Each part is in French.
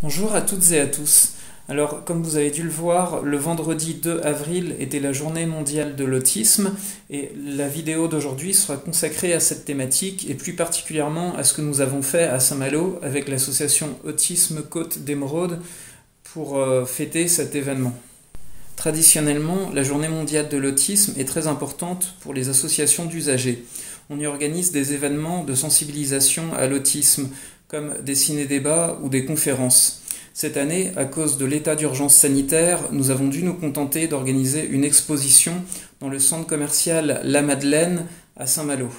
Bonjour à toutes et à tous. Alors, comme vous avez dû le voir, le vendredi 2 avril était la journée mondiale de l'autisme et la vidéo d'aujourd'hui sera consacrée à cette thématique et plus particulièrement à ce que nous avons fait à Saint-Malo avec l'association Autisme Côte d'Émeraude pour fêter cet événement. Traditionnellement, la journée mondiale de l'autisme est très importante pour les associations d'usagers. On y organise des événements de sensibilisation à l'autisme, comme des ciné-débats ou des conférences. Cette année, à cause de l'état d'urgence sanitaire, nous avons dû nous contenter d'organiser une exposition dans le centre commercial La Madeleine à Saint-Malo.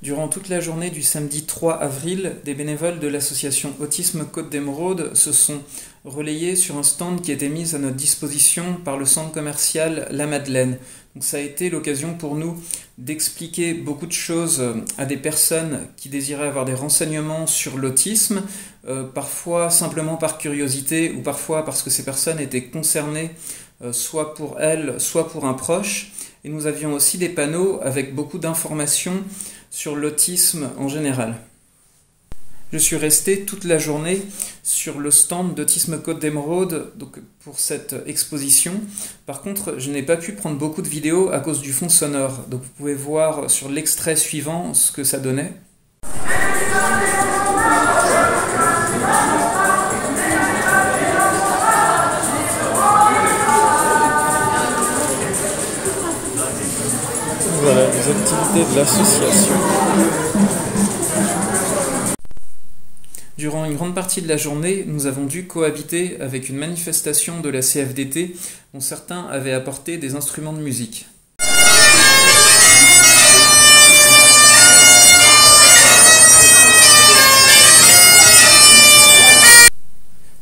Durant toute la journée du samedi 3 avril, des bénévoles de l'association Autisme Côte d'Émeraude se sont relayés sur un stand qui était mis à notre disposition par le centre commercial La Madeleine. Donc ça a été l'occasion pour nous d'expliquer beaucoup de choses à des personnes qui désiraient avoir des renseignements sur l'autisme, parfois simplement par curiosité ou parfois parce que ces personnes étaient concernées soit pour elles, soit pour un proche. Et nous avions aussi des panneaux avec beaucoup d'informations sur l'autisme en général. Je suis resté toute la journée sur le stand d'Autisme Côte d'Émeraude pour cette exposition. Par contre, je n'ai pas pu prendre beaucoup de vidéos à cause du fond sonore. Donc vous pouvez voir sur l'extrait suivant ce que ça donnait. Voilà les activités de l'association. Durant une grande partie de la journée, nous avons dû cohabiter avec une manifestation de la CFDT dont certains avaient apporté des instruments de musique.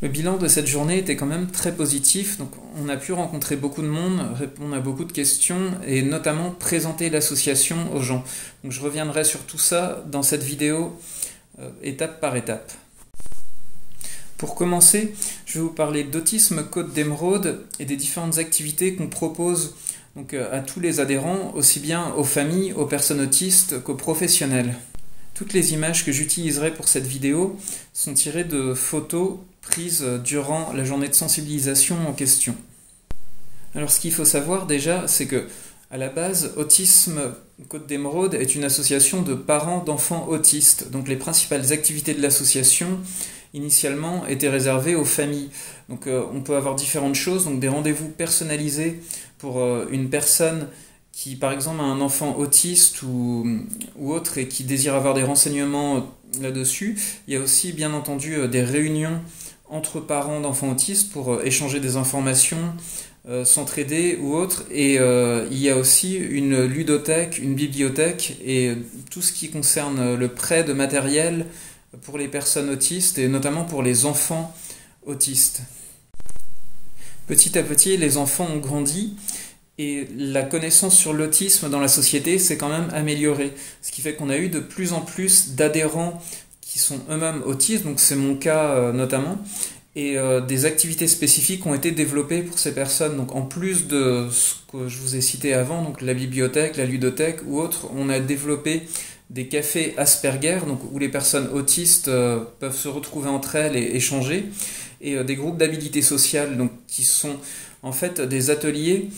Le bilan de cette journée était quand même très positif, donc on a pu rencontrer beaucoup de monde, répondre à beaucoup de questions et notamment présenter l'association aux gens. Donc je reviendrai sur tout ça dans cette vidéo étape par étape. Pour commencer, je vais vous parler d'Autisme Côte d'Émeraude et des différentes activités qu'on propose donc, à tous les adhérents, aussi bien aux familles, aux personnes autistes qu'aux professionnels. Toutes les images que j'utiliserai pour cette vidéo sont tirées de photos prises durant la journée de sensibilisation en question. Alors ce qu'il faut savoir déjà, c'est que à la base, Autisme Côte d'Émeraude est une association de parents d'enfants autistes. Donc les principales activités de l'association initialement étaient réservées aux familles. Donc on peut avoir différentes choses, donc des rendez-vous personnalisés pour une personne qui par exemple a un enfant autiste ou autre et qui désire avoir des renseignements là-dessus. Il y a aussi bien entendu des réunions entre parents d'enfants autistes pour échanger des informations, s'entraider ou autre. Et il y a aussi une ludothèque, une bibliothèque et tout ce qui concerne le prêt de matériel pour les personnes autistes et notamment pour les enfants autistes. Petit à petit, les enfants ont grandi et la connaissance sur l'autisme dans la société s'est quand même améliorée. Ce qui fait qu'on a eu de plus en plus d'adhérents qui sont eux-mêmes autistes, donc c'est mon cas notamment, et des activités spécifiques ont été développées pour ces personnes. Donc en plus de ce que je vous ai cité avant, donc la bibliothèque, la ludothèque ou autre, on a développé des cafés Asperger, donc où les personnes autistes peuvent se retrouver entre elles et échanger, et des groupes d'habilité sociale, donc qui sont en fait des ateliers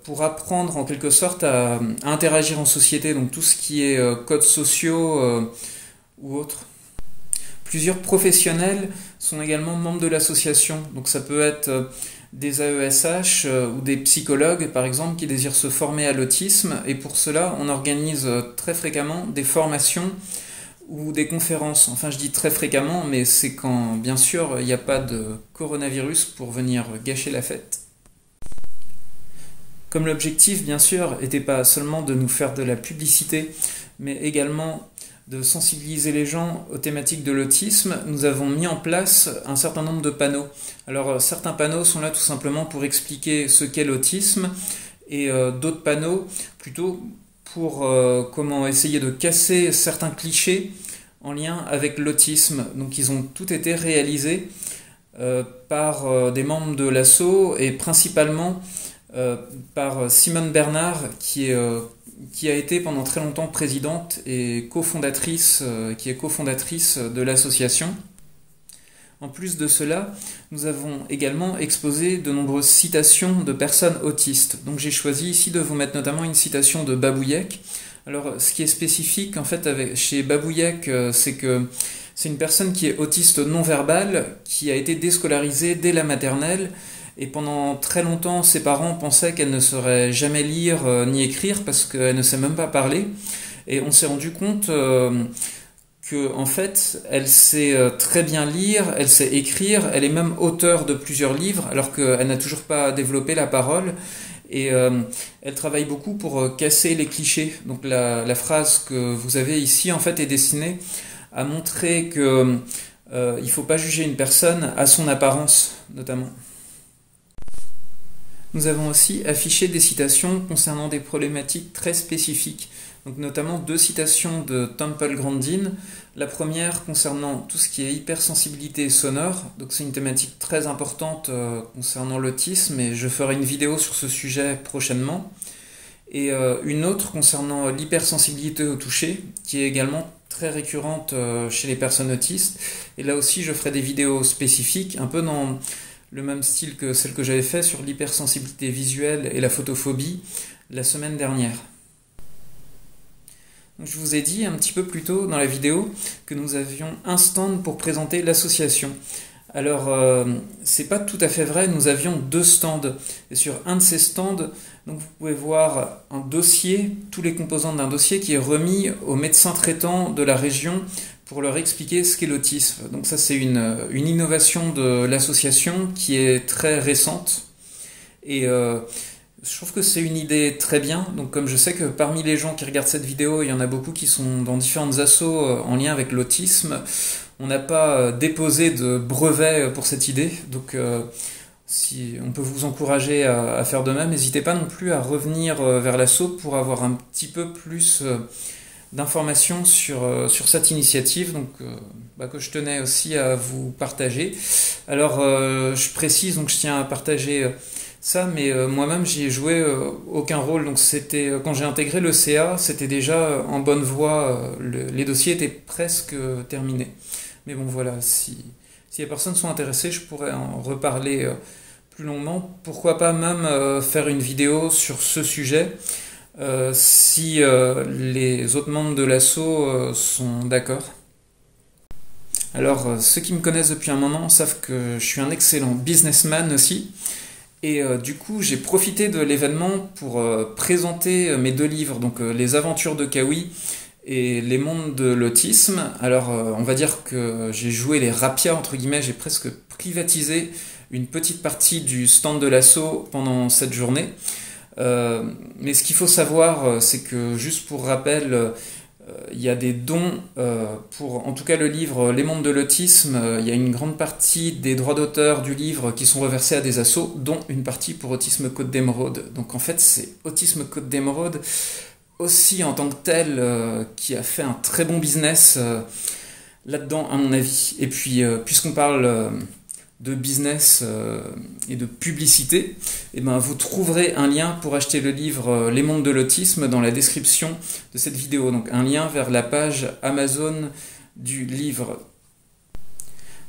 pour apprendre en quelque sorte à interagir en société, donc tout ce qui est codes sociaux ou autres. Plusieurs professionnels sont également membres de l'association, donc ça peut être des AESH ou des psychologues par exemple qui désirent se former à l'autisme, et pour cela on organise très fréquemment des formations ou des conférences. Enfin je dis très fréquemment, mais c'est quand bien sûr il n'y a pas de coronavirus pour venir gâcher la fête. Comme l'objectif bien sûr n'était pas seulement de nous faire de la publicité, mais également de sensibiliser les gens aux thématiques de l'autisme, nous avons mis en place un certain nombre de panneaux. Alors certains panneaux sont là tout simplement pour expliquer ce qu'est l'autisme et d'autres panneaux plutôt pour comment essayer de casser certains clichés en lien avec l'autisme. Donc ils ont tous été réalisés par des membres de l'asso et principalement par Simone Bernard qui a été pendant très longtemps présidente et qui est cofondatrice de l'association. En plus de cela, nous avons également exposé de nombreuses citations de personnes autistes. Donc j'ai choisi ici de vous mettre notamment une citation de Babouyek. Alors ce qui est spécifique en fait chez Babouyek, c'est que c'est une personne qui est autiste non-verbal, qui a été déscolarisée dès la maternelle, et pendant très longtemps ses parents pensaient qu'elle ne saurait jamais lire ni écrire parce qu'elle ne sait même pas parler. Et on s'est rendu compte que en fait, elle sait très bien lire, elle sait écrire, elle est même auteure de plusieurs livres, alors qu'elle n'a toujours pas développé la parole. Et elle travaille beaucoup pour casser les clichés. Donc la phrase que vous avez ici, en fait, est destinée à montrer que il faut pas juger une personne à son apparence, notamment. Nous avons aussi affiché des citations concernant des problématiques très spécifiques, donc notamment 2 citations de Temple Grandin. La première concernant tout ce qui est hypersensibilité sonore, donc c'est une thématique très importante concernant l'autisme et je ferai une vidéo sur ce sujet prochainement. Et une autre concernant l'hypersensibilité au toucher, qui est également très récurrente chez les personnes autistes. Et là aussi, je ferai des vidéos spécifiques, un peu dans le même style que celle que j'avais fait sur l'hypersensibilité visuelle et la photophobie la semaine dernière. Donc, je vous ai dit un petit peu plus tôt dans la vidéo que nous avions un stand pour présenter l'association. Alors, c'est pas tout à fait vrai, nous avions 2 stands. Et sur un de ces stands, donc vous pouvez voir un dossier, tous les composants d'un dossier qui est remis aux médecins traitants de la région pour leur expliquer ce qu'est l'autisme. Donc ça, c'est une innovation de l'association qui est très récente. Et je trouve que c'est une idée très bien. Donc comme je sais que parmi les gens qui regardent cette vidéo, il y en a beaucoup qui sont dans différentes assos en lien avec l'autisme, on n'a pas déposé de brevet pour cette idée. Donc si on peut vous encourager à faire de même, n'hésitez pas non plus à revenir vers l'asso pour avoir un petit peu plus d'informations sur cette initiative que je tenais aussi à vous partager. Alors je précise, donc je tiens à partager ça, mais moi-même j'y ai joué aucun rôle, donc c'était quand j'ai intégré le CA, c'était déjà en bonne voie, les dossiers étaient presque terminés. Mais bon voilà, si les personnes sont intéressées, je pourrais en reparler plus longuement. Pourquoi pas même faire une vidéo sur ce sujet si les autres membres de l'asso sont d'accord. Alors ceux qui me connaissent depuis un moment savent que je suis un excellent businessman aussi. Et du coup, j'ai profité de l'événement pour présenter mes 2 livres, donc Les Aventures de Kawi et Les Mondes de l'Autisme. Alors, on va dire que j'ai joué les rapias, entre guillemets, j'ai presque privatisé une petite partie du stand de l'asso pendant cette journée. Mais ce qu'il faut savoir, c'est que, juste pour rappel, il y a des dons pour, en tout cas le livre Les Mondes de l'Autisme, il y a une grande partie des droits d'auteur du livre qui sont reversés à des assos, dont une partie pour Autisme Côte d'Émeraude. Donc en fait c'est Autisme Côte d'Émeraude aussi en tant que tel qui a fait un très bon business là-dedans à mon avis. Et puis puisqu'on parle de business et de publicité, et ben vous trouverez un lien pour acheter le livre Les Mondes de l'Autisme dans la description de cette vidéo. Donc un lien vers la page Amazon du livre.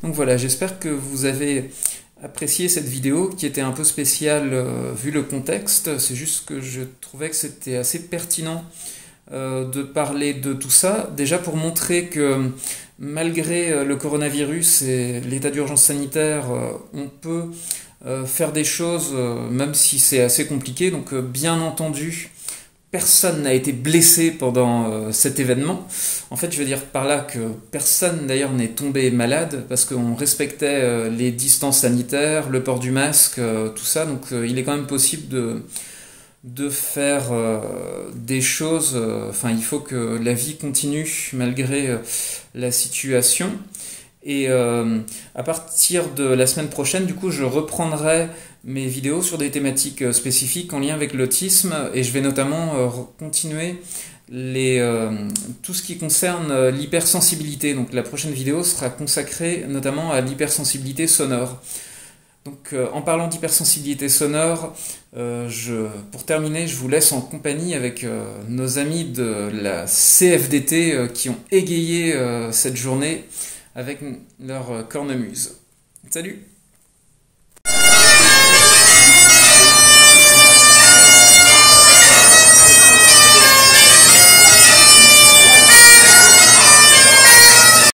Donc voilà, j'espère que vous avez apprécié cette vidéo qui était un peu spéciale vu le contexte. C'est juste que je trouvais que c'était assez pertinent de parler de tout ça. Déjà pour montrer que malgré le coronavirus et l'état d'urgence sanitaire, on peut faire des choses, même si c'est assez compliqué. Donc bien entendu, personne n'a été blessé pendant cet événement. En fait, je veux dire par là que personne d'ailleurs n'est tombé malade parce qu'on respectait les distances sanitaires, le port du masque, tout ça. Donc il est quand même possible de faire des choses, il faut que la vie continue malgré la situation. Et à partir de la semaine prochaine, du coup, je reprendrai mes vidéos sur des thématiques spécifiques en lien avec l'autisme et je vais notamment continuer tout ce qui concerne l'hypersensibilité. Donc la prochaine vidéo sera consacrée notamment à l'hypersensibilité sonore. Donc en parlant d'hypersensibilité sonore, pour terminer, je vous laisse en compagnie avec nos amis de la CFDT qui ont égayé cette journée avec leur cornemuse. Salut!